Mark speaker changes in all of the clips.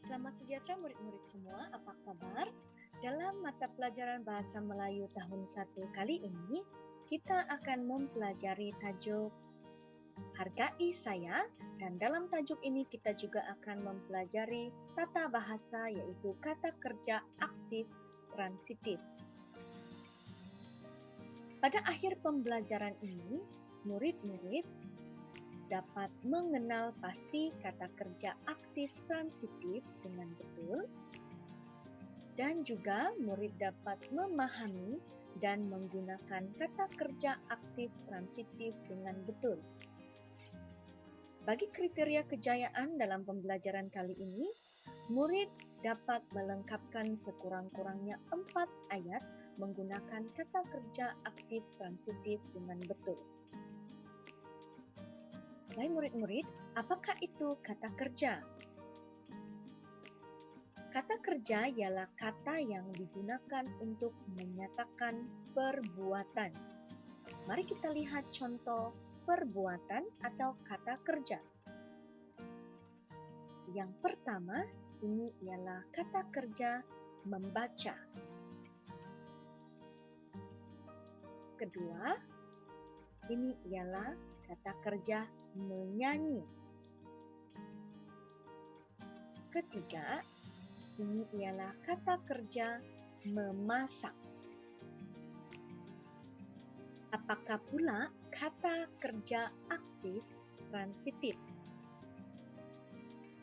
Speaker 1: Selamat sejahtera murid-murid semua, apa kabar? Dalam mata pelajaran Bahasa Melayu tahun 1 kali ini, kita akan mempelajari tajuk Hargai Saya, dan dalam tajuk ini kita juga akan mempelajari tata bahasa yaitu kata kerja aktif transitif. Pada akhir pembelajaran ini, murid-murid dapat mengenal pasti kata kerja aktif transitif dengan betul, dan juga murid dapat memahami dan menggunakan kata kerja aktif transitif dengan betul. Bagi kriteria kejayaan dalam pembelajaran kali ini, murid dapat melengkapkan sekurang-kurangnya 4 ayat menggunakan kata kerja aktif transitif dengan betul. Baik murid-murid, apakah itu kata kerja? Kata kerja ialah kata yang digunakan untuk menyatakan perbuatan. Mari kita lihat contoh perbuatan atau kata kerja. Yang pertama, ini ialah kata kerja membaca. Kedua, ini ialah kata kerja menyanyi. Ketiga, ini ialah kata kerja memasak. Apakah pula kata kerja aktif transitif?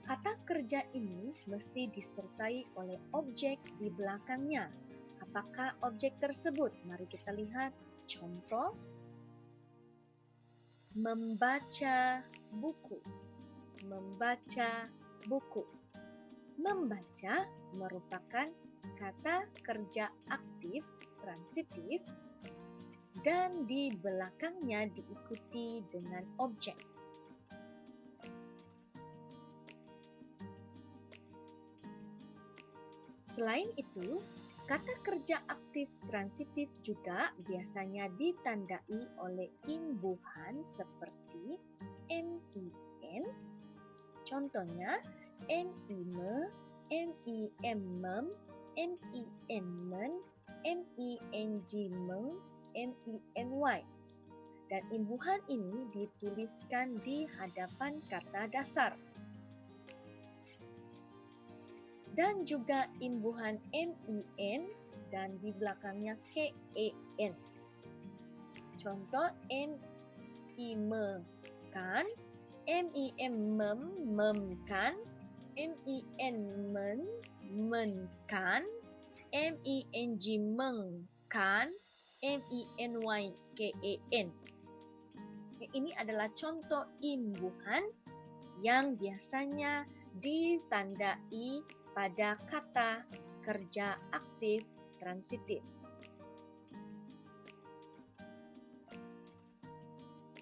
Speaker 1: Kata kerja ini mesti disertai oleh objek di belakangnya. Apakah objek tersebut? Mari kita lihat contoh. Membaca buku. Membaca buku. Membaca merupakan kata kerja aktif transitif dan di belakangnya diikuti dengan objek. Selain itu, kata kerja aktif transitif juga biasanya ditandai oleh imbuhan seperti min. Contohnya, mime, mimem, minmen, minjimeng, miny. Dan imbuhan ini dituliskan di hadapan kata dasar. Dan juga imbuhan min dan di belakangnya ken. Contoh mimekan, mimememkan, minmen menkan, minjimengkan, minyken. Ini adalah contoh imbuhan yang biasanya ditandai pada kata kerja aktif transitif.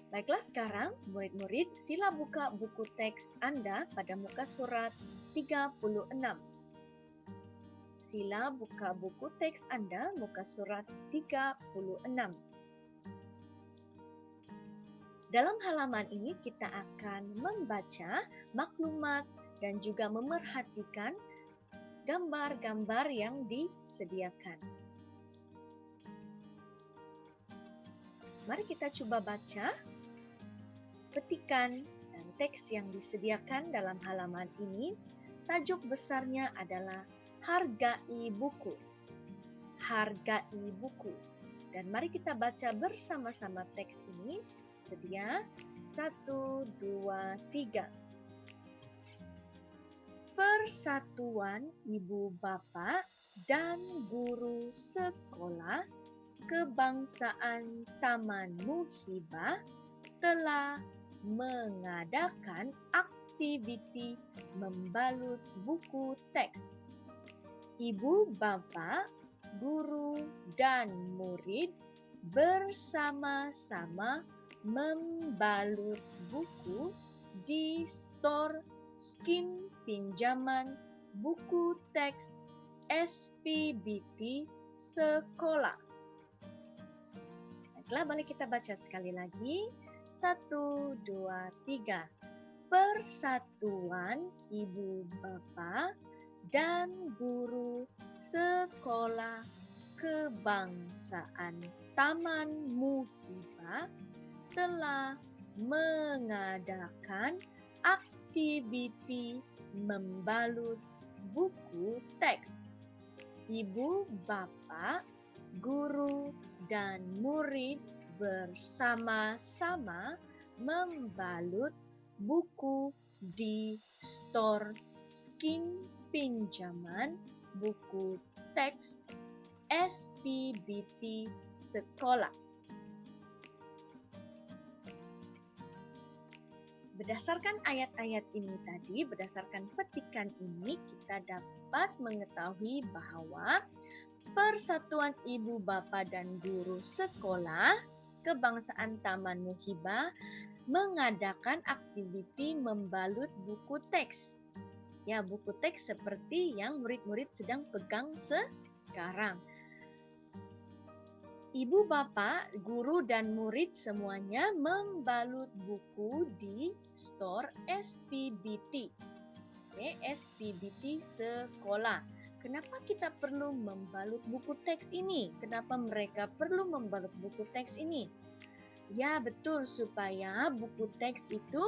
Speaker 1: Baiklah, sekarang murid-murid sila buka buku teks Anda pada muka surat 36. Sila buka buku teks Anda muka surat 36. Dalam halaman ini kita akan membaca maklumat dan juga memerhatikan gambar-gambar yang disediakan. Mari kita coba baca petikan dan teks yang disediakan dalam halaman ini. Tajuk besarnya adalah Hargai Buku. Hargai buku. Dan mari kita baca bersama-sama teks ini. Sedia 1, 2, 3. Persatuan Ibu Bapa dan Guru Sekolah Kebangsaan Taman Muhibah telah mengadakan aktiviti membalut buku teks. Ibu bapa, guru, dan murid bersama-sama membalut buku di stor Skim Pinjaman Buku Teks SPBT Sekolah. Baiklah, mari kita baca sekali lagi. 1, 2, 3. Persatuan Ibu Bapa dan guru sekolah kebangsaan Taman Muhibah telah mengadakan aktiviti membalut buku teks. Ibu, bapa, guru, dan murid bersama-sama membalut buku di stor skim pinjaman buku teks SPBT sekolah. Berdasarkan ayat-ayat ini tadi, berdasarkan petikan ini, kita dapat mengetahui bahwa Persatuan Ibu Bapa dan Guru Sekolah Kebangsaan Taman Muhibah mengadakan aktiviti membalut buku teks. Ya, buku teks seperti yang murid-murid sedang pegang sekarang. Ibu, bapa, guru, dan murid semuanya membalut buku di stor SPBT. SPBT sekolah. Kenapa kita perlu membalut buku teks ini? Kenapa mereka perlu membalut buku teks ini? Ya, betul, supaya buku teks itu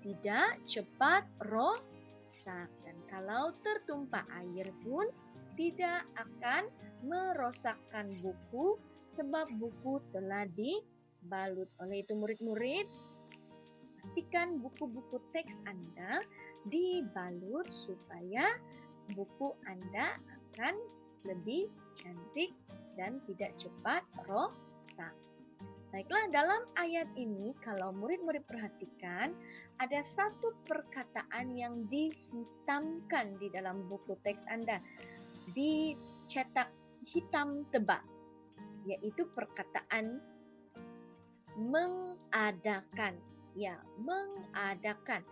Speaker 1: tidak cepat rosak. Dan kalau tertumpah air pun tidak akan merosakkan buku sebab buku telah dibalut. Oleh itu murid-murid, pastikan buku-buku teks Anda dibalut supaya buku Anda akan lebih cantik dan tidak cepat rosak. Baiklah, dalam ayat ini kalau murid-murid perhatikan, ada satu perkataan yang dihitamkan di dalam buku teks Anda. Dicetak hitam tebal, yaitu perkataan mengadakan. Ya, mengadakan.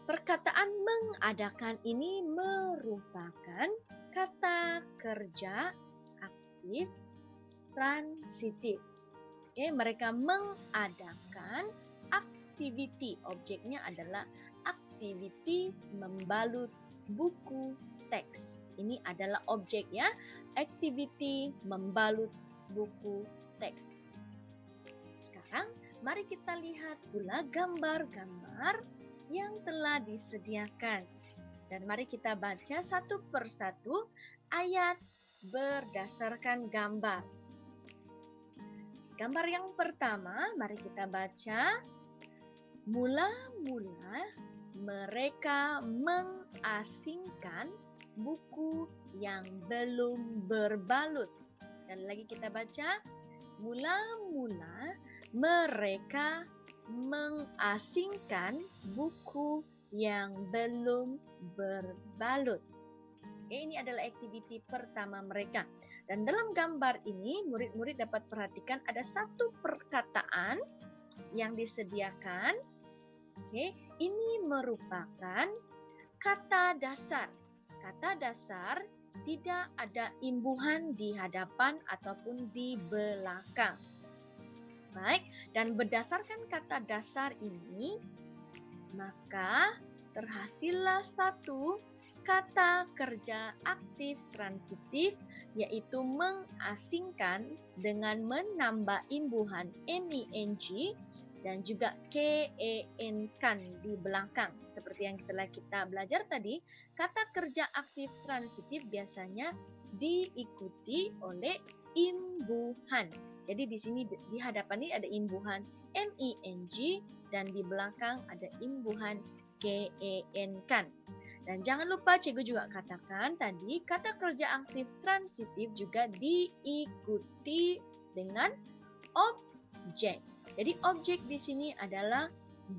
Speaker 1: Perkataan mengadakan ini merupakan kata kerja aktif transitif. Mereka mengadakan aktiviti. Objeknya adalah aktiviti membalut buku teks. Ini adalah objek ya, activity membalut buku teks. Sekarang mari kita lihat pula gambar-gambar yang telah disediakan. Dan mari kita baca satu persatu ayat berdasarkan gambar. Gambar yang pertama, mari kita baca. Mula-mula mereka mengasingkan buku yang belum berbalut. Sekali lagi kita baca. Mula-mula mereka mengasingkan buku yang belum berbalut. Ini adalah aktiviti pertama mereka. Dan dalam gambar ini, murid-murid dapat perhatikan ada satu perkataan yang disediakan. Ini merupakan kata dasar. Kata dasar tidak ada imbuhan di hadapan ataupun di belakang. Baik, dan berdasarkan kata dasar ini, maka terhasillah satu kata kerja aktif transitif, yaitu mengasingkan dengan menambah imbuhan ning dan juga ken di belakang. Seperti yang kita belajar tadi, kata kerja aktif transitif biasanya diikuti oleh imbuhan. Jadi di sini di hadapan ini ada imbuhan ming dan di belakang ada imbuhan ken. Dan jangan lupa cikgu juga katakan tadi kata kerja aktif transitif juga diikuti dengan objek. Jadi objek di sini adalah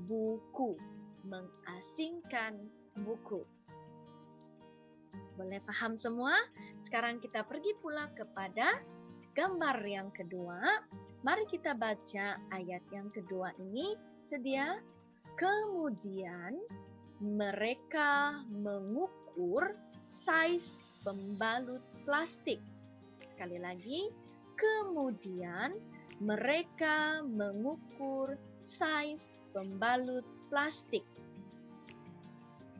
Speaker 1: buku, mengasingkan buku. Boleh paham semua? Sekarang kita pergi pula kepada gambar yang kedua. Mari kita baca ayat yang kedua ini. Sedia? Kemudian mereka mengukur saiz pembalut plastik. Sekali lagi, kemudian mereka mengukur saiz pembalut plastik.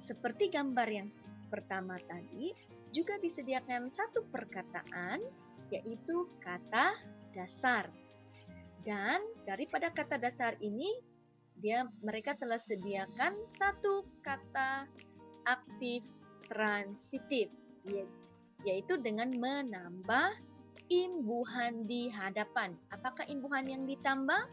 Speaker 1: seperti gambar yang pertama tadi, juga disediakan satu perkataan, yaitu kata dasar. Dan daripada kata dasar ini, mereka telah sediakan satu kata aktif transitif, yaitu dengan menambah imbuhan di hadapan. Apakah imbuhan yang ditambah?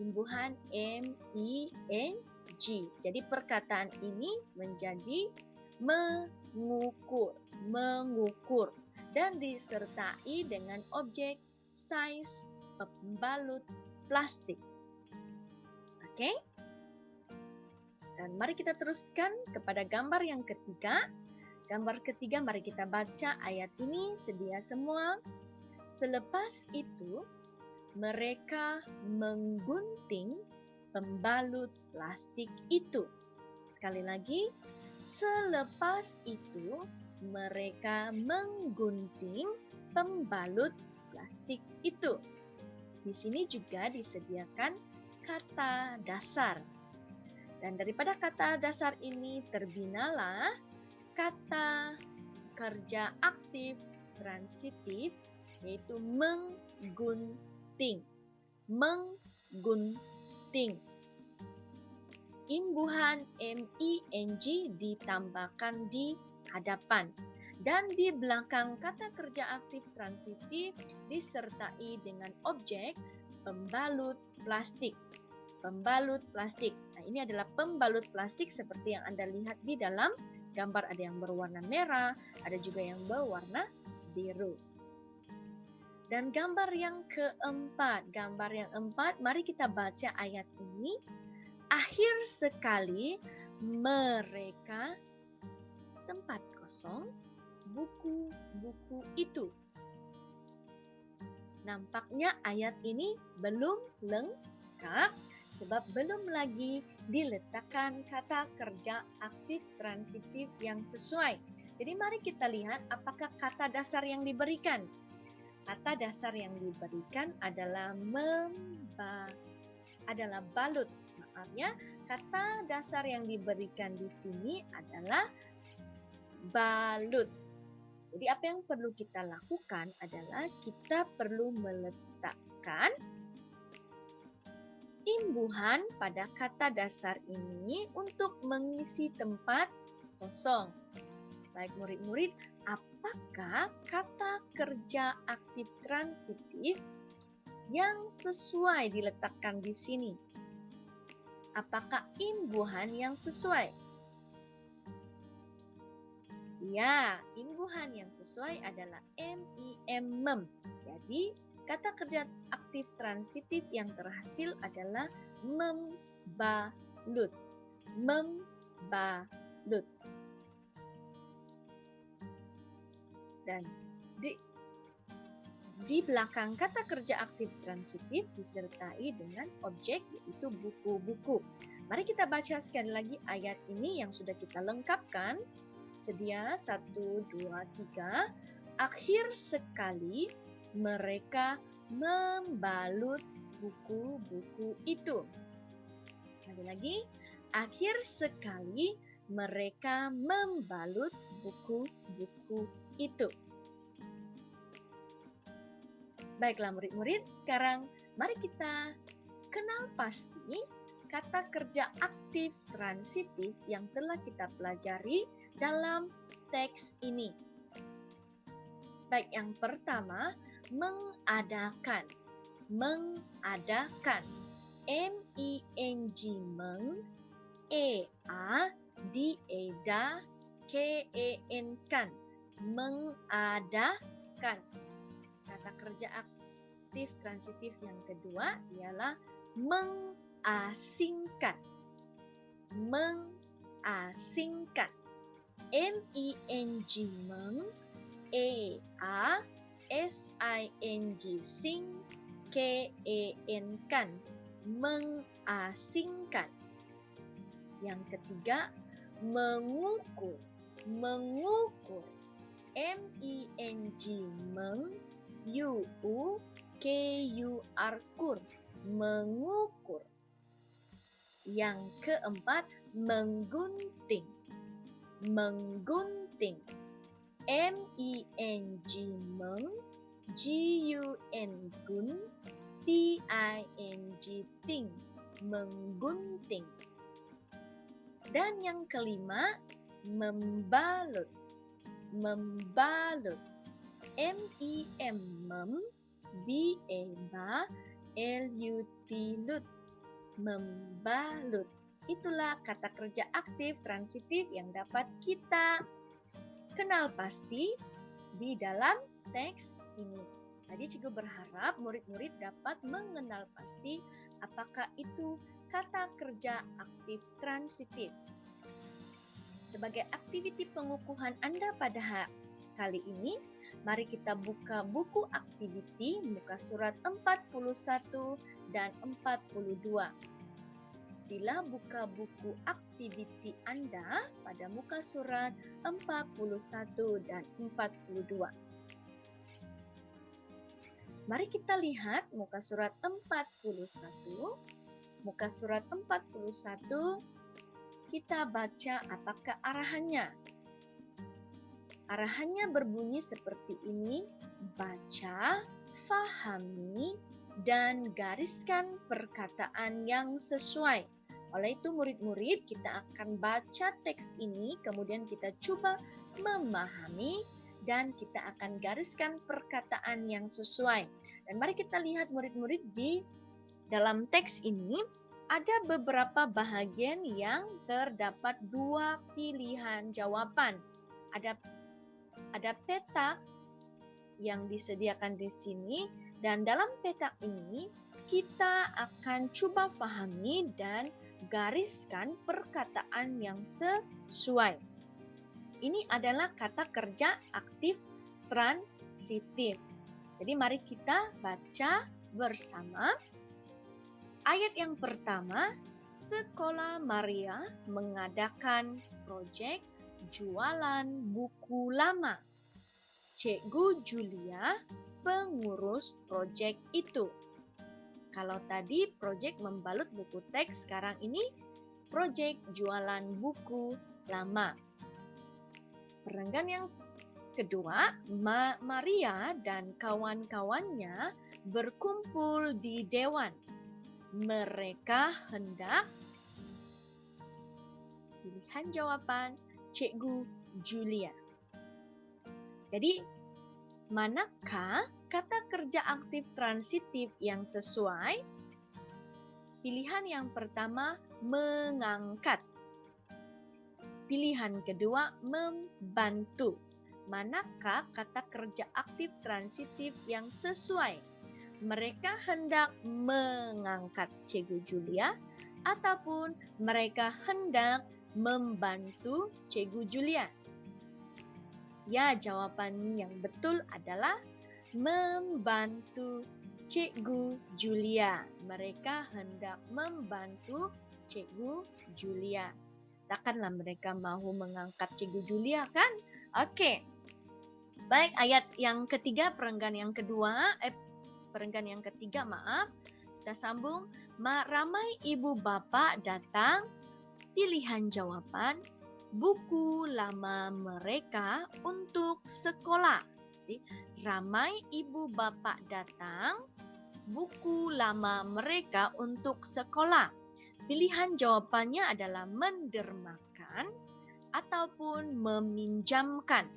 Speaker 1: Imbuhan M-I-N-G. Jadi perkataan ini menjadi mengukur, dan disertai dengan objek size pembalut plastik. Oke? Dan mari kita teruskan kepada gambar yang ketiga. Gambar ketiga, mari kita baca ayat ini, sedia semua. Selepas itu, mereka menggunting pembalut plastik itu. Sekali lagi, selepas itu mereka menggunting pembalut plastik itu. Di sini juga disediakan kata dasar. Dan daripada kata dasar ini terbinalah kata kerja aktif transitif, yaitu menggunting. Menggunting. Imbuhan M-I-N-G ditambahkan di hadapan. Dan di belakang kata kerja aktif transitif disertai dengan objek pembalut plastik. Pembalut plastik. Nah, ini adalah pembalut plastik seperti yang Anda lihat di dalam gambar, ada yang berwarna merah, ada juga yang berwarna biru. Dan gambar yang keempat, mari kita baca ayat ini. Akhir sekali mereka tempat kosong buku-buku itu. Nampaknya ayat ini belum lengkap sebab belum lagi diletakkan kata kerja aktif transitif yang sesuai. Jadi mari kita lihat apakah kata dasar yang diberikan. Kata dasar yang diberikan adalah balut. Maaf ya, kata dasar yang diberikan di sini adalah balut. Jadi apa yang perlu kita lakukan adalah kita perlu meletakkan imbuhan pada kata dasar ini untuk mengisi tempat kosong. Baik murid-murid, apakah kata kerja aktif transitif yang sesuai diletakkan di sini? Apakah imbuhan yang sesuai? Ya, imbuhan yang sesuai adalah mem. Jadi, kata kerja aktif transitif yang terhasil adalah membalut. Membalut. Dan di belakang kata kerja aktif transitif disertai dengan objek, yaitu buku-buku. Mari kita baca sekali lagi ayat ini yang sudah kita lengkapkan. Sedia 1, 2, 3. Akhir sekali mereka membalut buku-buku itu. Sekali lagi, akhir sekali mereka membalut buku-buku itu. Baiklah murid-murid, sekarang mari kita kenal pasti kata kerja aktif transitif yang telah kita pelajari dalam teks ini. Baik, yang pertama, mengadakan. Mengadakan. M-I-N-G, meng, E-A-D-E-D-A, K-E-N-kan. Mengadakan. Kata kerja aktif transitif yang kedua ialah mengasingkan. Mengasingkan. M-I-N-G, meng, E-A-S-I-N-G, sing, K-E-N-kan. Mengasingkan. Yang ketiga, mengukur. Mengukur. M-I-N-G, meng, U-U-K-U-R, kur. Mengukur. Yang keempat, menggunting. Menggunting. M-E-N-G meng, G-U-N gun, T-I-N-G ting. Menggunting. Dan yang kelima, membalut. Membalut. M-E-M mem, B-A ba, L-U-T lut. Membalut. Itulah kata kerja aktif transitif yang dapat kita kenal pasti di dalam teks ini. Tadi Cikgu berharap murid-murid dapat mengenal pasti apakah itu kata kerja aktif transitif. Sebagai aktiviti pengukuhan Anda pada kali ini, mari kita buka buku aktiviti muka surat 41 dan 42. Sila buka buku aktiviti Anda pada muka surat 41 dan 42. Mari kita lihat muka surat 41. Muka surat 41, kita baca apakah arahannya. Arahannya berbunyi seperti ini, baca, fahami, dan gariskan perkataan yang sesuai. Oleh itu murid-murid, kita akan baca teks ini, kemudian kita coba memahami, dan kita akan gariskan perkataan yang sesuai. Dan mari kita lihat murid-murid di dalam teks ini, ada beberapa bahagian yang terdapat dua pilihan jawaban. Ada petak yang disediakan di sini, dan dalam petak ini kita akan coba pahami dan gariskan perkataan yang sesuai. Ini adalah kata kerja aktif transitif. Jadi mari kita baca bersama. Ayat yang pertama, Sekolah Maria mengadakan proyek jualan buku lama. Cikgu Julia pengurus proyek itu. Kalau tadi proyek membalut buku teks, sekarang ini proyek jualan buku lama. Perenggan yang kedua, Maria dan kawan-kawannya berkumpul di dewan. Mereka hendak pilihan jawaban Cikgu Julia. Jadi, manakah kata kerja aktif transitif yang sesuai? Pilihan yang pertama, mengangkat. Pilihan kedua, membantu. Manakah kata kerja aktif transitif yang sesuai? Mereka hendak mengangkat Cikgu Julia ataupun mereka hendak membantu Cikgu Julia? Ya, jawaban yang betul adalah membantu Cikgu Julia. Mereka hendak membantu Cikgu Julia. Takkanlah mereka mahu mengangkat Cikgu Julia, kan? Oke. Baik, ayat yang ketiga, perenggan yang ketiga, kita sambung. Ramai ibu bapak datang. Pilihan jawaban, buku lama mereka untuk sekolah. Jadi, ramai ibu bapak datang. Buku lama mereka untuk sekolah. Pilihan jawabannya adalah mendermakan ataupun meminjamkan.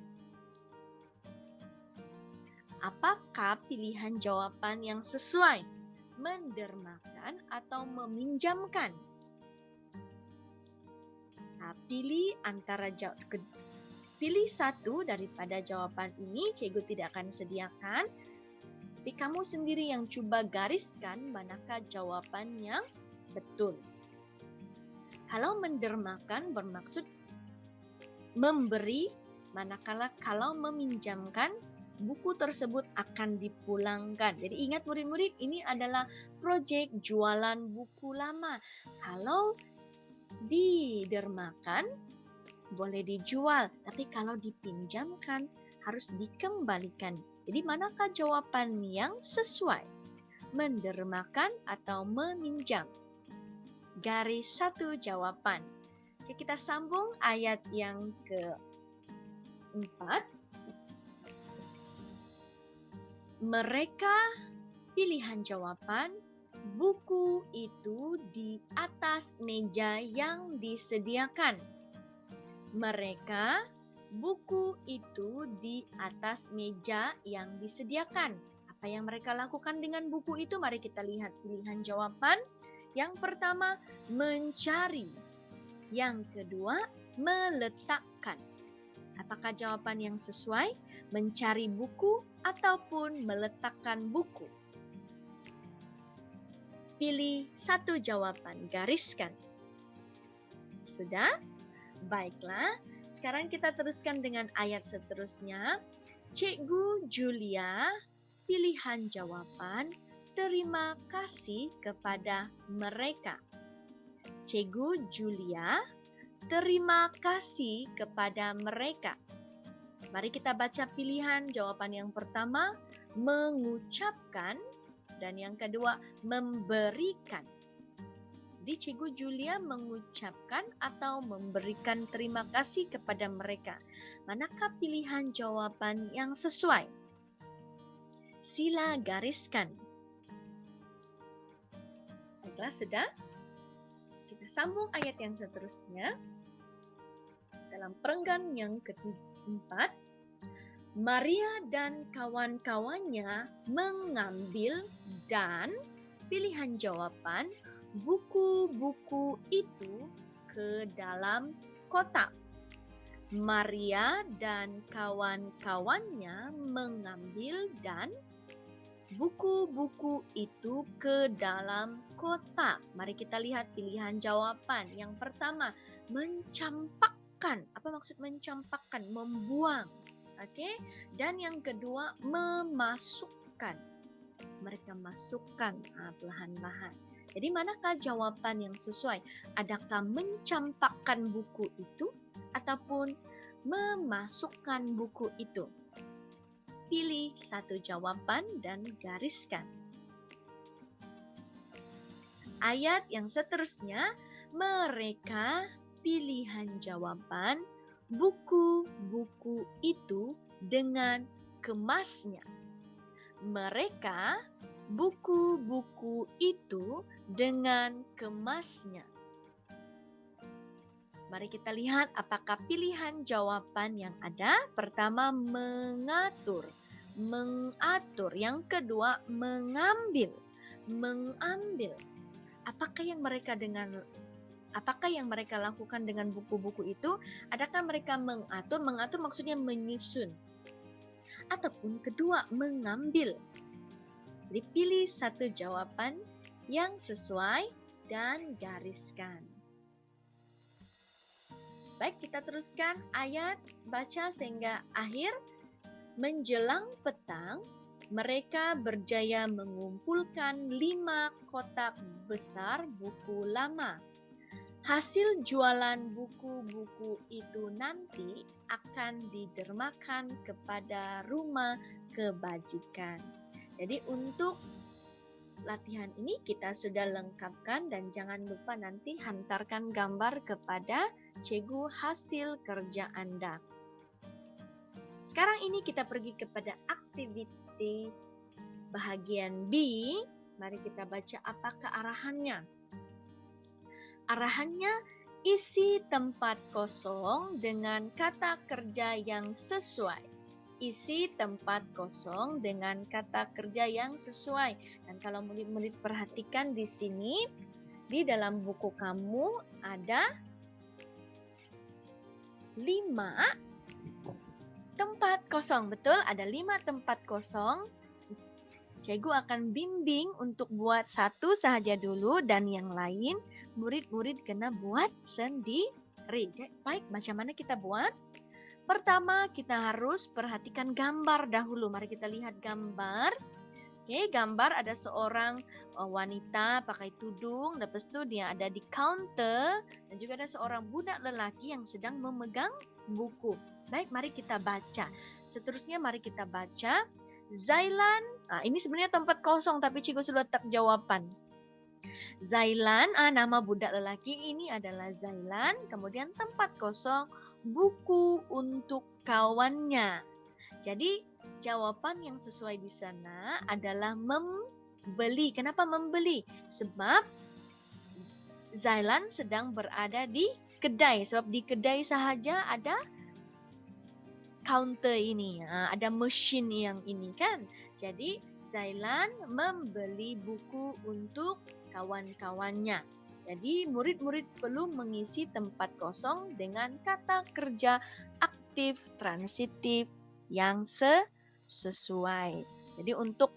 Speaker 1: Apakah pilihan jawaban yang sesuai? Mendermakan atau meminjamkan? Nah, pilih satu daripada jawaban ini, Cikgu tidak akan sediakan. Tapi kamu sendiri yang coba gariskan manakah jawaban yang betul. Kalau mendermakan bermaksud memberi, manakala kalau meminjamkan, buku tersebut akan dipulangkan. Jadi ingat murid-murid, ini adalah proyek jualan buku lama. Kalau didermakan, boleh dijual. Tapi kalau dipinjamkan, harus dikembalikan. Jadi manakah jawaban yang sesuai? Mendermakan atau meminjam? garis 1 jawaban. Oke, kita sambung ayat yang keempat. Mereka pilihan jawaban, buku itu di atas meja yang disediakan. Mereka, buku itu di atas meja yang disediakan. Apa yang mereka lakukan dengan buku itu? Mari kita lihat pilihan jawaban. Yang pertama, mencari. Yang kedua, meletakkan. Apakah jawaban yang sesuai? Mencari buku ataupun meletakkan buku? Pilih satu jawaban, gariskan. Sudah? Baiklah, sekarang kita teruskan dengan ayat seterusnya. Cikgu Julia, pilihan jawaban, terima kasih kepada mereka. Cikgu Julia, terima kasih kepada mereka. Mari kita baca pilihan jawaban yang pertama, mengucapkan, dan yang kedua, memberikan. Jadi Cikgu Julia mengucapkan atau memberikan terima kasih kepada mereka. Manakah pilihan jawaban yang sesuai? Sila gariskan. Baiklah, sudah? Kita sambung ayat yang seterusnya. Dalam perenggan yang keempat, Maria dan kawan-kawannya mengambil dan pilihan jawaban buku-buku itu ke dalam kotak. Maria dan kawan-kawannya mengambil dan buku-buku itu ke dalam kotak. Mari kita lihat pilihan jawaban. Yang pertama, mencampakkan. Apa maksud mencampakkan? Membuang. Oke. Dan yang kedua, memasukkan. Mereka masukkan perlahan-lahan. Jadi manakah jawaban yang sesuai? Adakah mencampakkan buku itu ataupun memasukkan buku itu? Pilih satu jawaban dan gariskan. Ayat yang seterusnya, mereka pilihan jawaban buku-buku itu dengan kemasnya. Mereka buku-buku itu dengan kemasnya. Mari kita lihat apakah pilihan jawaban yang ada. Pertama, mengatur. Mengatur. Yang kedua, mengambil. Mengambil. Apakah yang mereka lakukan dengan buku-buku itu? Adakah mereka mengatur? Mengatur maksudnya menyusun. Ataupun kedua, mengambil. Jadi pilih satu jawaban yang sesuai dan gariskan. Baik, kita teruskan ayat, baca sehingga akhir. Menjelang petang, mereka berjaya mengumpulkan 5 kotak besar buku lama. Hasil jualan buku-buku itu nanti akan didermakan kepada rumah kebajikan. Jadi untuk latihan ini kita sudah lengkapkan dan jangan lupa nanti hantarkan gambar kepada cikgu hasil kerja Anda. Sekarang ini kita pergi kepada aktiviti bahagian B. Mari kita baca apakah arahannya. Arahannya, isi tempat kosong dengan kata kerja yang sesuai. Isi tempat kosong dengan kata kerja yang sesuai. Dan kalau murid-murid perhatikan di sini, di dalam buku kamu ada 5 tempat kosong. Betul, ada 5 tempat kosong. Cikgu akan bimbing untuk buat satu saja dulu dan yang lain murid-murid kena buat sendiri. Baik, macam mana kita buat? Pertama, kita harus perhatikan gambar dahulu. Mari kita lihat gambar. Oke, gambar ada seorang wanita pakai tudung, lepas itu dia ada di counter, dan juga ada seorang budak lelaki yang sedang memegang buku. Baik, mari kita baca. Seterusnya mari kita baca. Zailan, ini sebenarnya tempat kosong tapi cikgu sudah letak jawaban. Zailan, nama budak lelaki ini adalah Zailan. Kemudian tempat kosong, buku untuk kawannya. Jadi jawaban yang sesuai di sana adalah membeli. Kenapa membeli? Sebab Zailan sedang berada di kedai. Sebab di kedai sahaja ada counter ini, ada mesin yang ini kan. Jadi Zailan membeli buku untuk kawan-kawannya. Jadi murid-murid perlu mengisi tempat kosong dengan kata kerja aktif transitif yang sesuai. Jadi untuk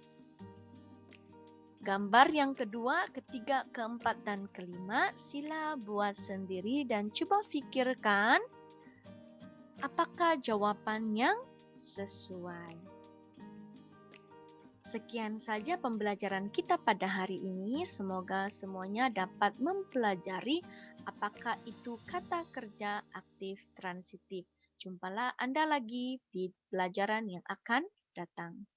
Speaker 1: gambar yang kedua, ketiga, keempat, dan kelima, sila buat sendiri dan coba fikirkan apakah jawaban yang sesuai. Sekian saja pembelajaran kita pada hari ini. Semoga semuanya dapat mempelajari apakah itu kata kerja aktif transitif. Jumpalah Anda lagi di pelajaran yang akan datang.